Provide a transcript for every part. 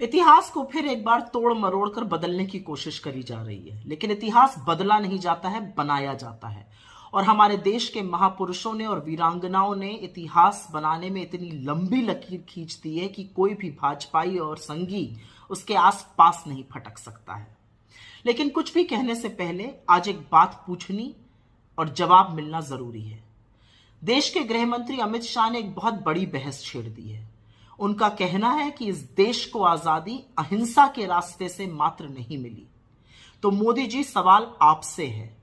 इतिहास को फिर एक बार तोड़ मरोड़ कर बदलने की कोशिश करी जा रही है, लेकिन इतिहास बदला नहीं जाता है, बनाया जाता है। और हमारे देश के महापुरुषों ने और वीरांगनाओं ने इतिहास बनाने में इतनी लंबी लकीर खींच दी है कि कोई भी भाजपाई और संगी उसके आसपास नहीं फटक सकता है। लेकिन कुछ भी कहने से पहले आज एक बात पूछनी और जवाब मिलना जरूरी है। देश के गृह मंत्री अमित शाह ने एक बहुत बड़ी बहस छेड़ दी है। उनका कहना है कि इस देश को आजादी अहिंसा के रास्ते से मात्र नहीं मिली। तो मोदी जी, सवाल आपसे है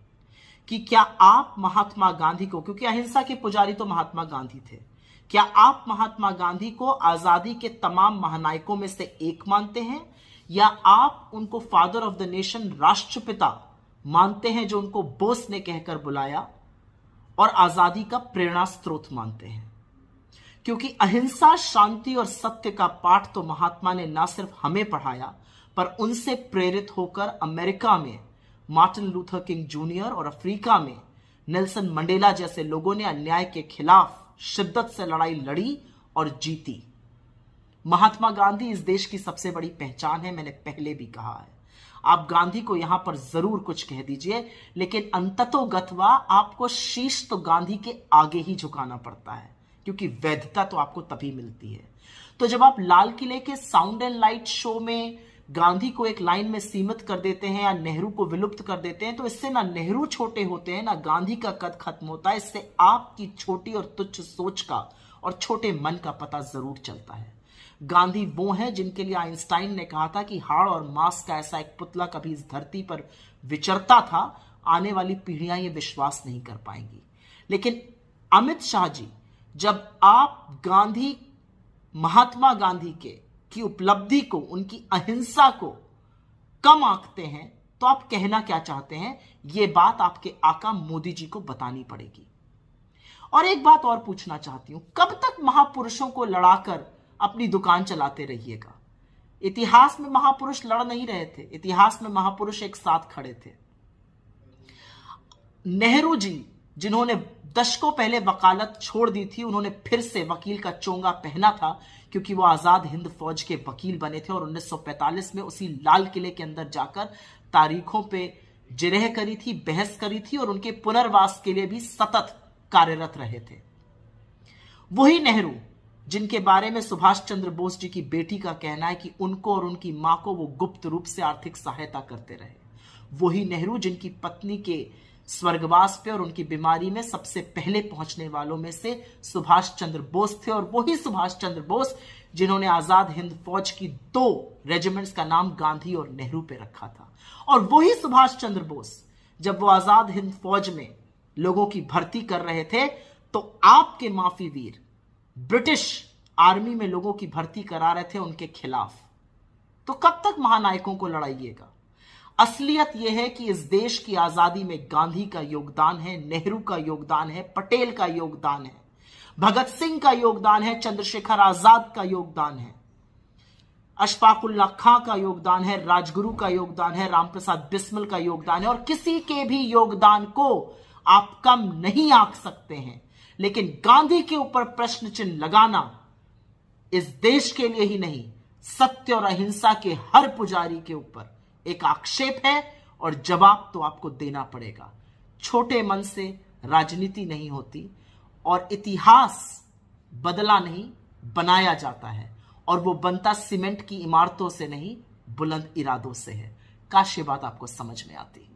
कि क्या आप महात्मा गांधी को, क्योंकि अहिंसा के पुजारी तो महात्मा गांधी थे, क्या आप महात्मा गांधी को आजादी के तमाम महानायकों में से एक मानते हैं, या आप उनको फादर ऑफ द नेशन, राष्ट्रपिता मानते हैं, जो उनको बोस ने कहकर बुलाया और आजादी का प्रेरणा स्रोत मानते हैं? क्योंकि अहिंसा, शांति और सत्य का पाठ तो महात्मा ने ना सिर्फ हमें पढ़ाया, पर उनसे प्रेरित होकर अमेरिका में मार्टिन लूथर किंग जूनियर और अफ्रीका में नेल्सन मंडेला जैसे लोगों ने अन्याय के खिलाफ शिद्दत से लड़ाई लड़ी और जीती। महात्मा गांधी इस देश की सबसे बड़ी पहचान है, मैंने पहले भी कहा है। आप गांधी को यहां पर जरूर कुछ कह दीजिए, लेकिन अंततोगत्वा आपको शीश तो गांधी के आगे ही झुकाना पड़ता है, क्योंकि वैधता तो आपको तभी मिलती है। तो जब आप लाल किले के साउंड एंड लाइट शो में गांधी को एक लाइन में सीमित कर देते हैं या नेहरू को विलुप्त कर देते हैं, तो इससे ना नेहरू छोटे होते हैं, ना गांधी का कद खत्म होता है। इससे आपकी छोटी और तुच्छ सोच का और छोटे मन का पता जरूर चलता है। गांधी वो हैं जिनके लिए आइंस्टाइन ने कहा था कि हाड़ और मांस का ऐसा एक पुतला कभी इस धरती पर विचरता था, आने वाली पीढ़ियां ये विश्वास नहीं कर पाएंगी। लेकिन अमित शाह जी, जब आप गांधी, महात्मा गांधी की उपलब्धि को, उनकी अहिंसा को कम आंकते हैं, तो आप कहना क्या चाहते हैं? यह बात आपके आका मोदी जी को बतानी पड़ेगी। और एक बात और पूछना चाहती हूं, कब तक महापुरुषों को लड़ाकर अपनी दुकान चलाते रहिएगा? इतिहास में महापुरुष लड़ नहीं रहे थे, इतिहास में महापुरुष एक साथ खड़े थे। नेहरू जी, जिन्होंने दशकों पहले वकालत छोड़ दी थी, उन्होंने फिर से वकील का चोंगा पहना था, क्योंकि वो आजाद हिंद फौज के वकील बने थे और 1945 में उसी लाल किले के अंदर जाकर तारीखों पे जिरह करी थी, बहस करी थी और उनके पुनर्वास के लिए भी सतत कार्यरत रहे थे। वही नेहरू जिनके बारे में सुभाष चंद्र बोस जी की बेटी का कहना है कि उनको और उनकी मां को वो गुप्त रूप से आर्थिक सहायता करते रहे। वही नेहरू जिनकी पत्नी के स्वर्गवास पे और उनकी बीमारी में सबसे पहले पहुंचने वालों में से सुभाष चंद्र बोस थे। और वही सुभाष चंद्र बोस जिन्होंने आजाद हिंद फौज की 2 रेजिमेंट्स का नाम गांधी और नेहरू पे रखा था। और वही सुभाष चंद्र बोस, जब वो आजाद हिंद फौज में लोगों की भर्ती कर रहे थे, तो आपके माफी वीर ब्रिटिश आर्मी में लोगों की भर्ती करा रहे थे उनके खिलाफ। तो कब तक महानायकों को लड़ाइएगा? असलियत यह है कि इस देश की आजादी में गांधी का योगदान है, नेहरू का योगदान है, पटेल का योगदान है, भगत सिंह का योगदान है, चंद्रशेखर आजाद का योगदान है, अशफाकुल्ला खां का योगदान है, राजगुरु का योगदान है, रामप्रसाद बिस्मिल का योगदान है। और किसी के भी योगदान को आप कम नहीं आंक सकते हैं। लेकिन गांधी के ऊपर प्रश्न चिन्ह लगाना इस देश के लिए ही नहीं, सत्य और अहिंसा के हर पुजारी के ऊपर एक आक्षेप है और जवाब तो आपको देना पड़ेगा। छोटे मन से राजनीति नहीं होती और इतिहास बदला नहीं, बनाया जाता है। और वो बनता सीमेंट की इमारतों से नहीं, बुलंद इरादों से है। काश ये बात आपको समझ में आती।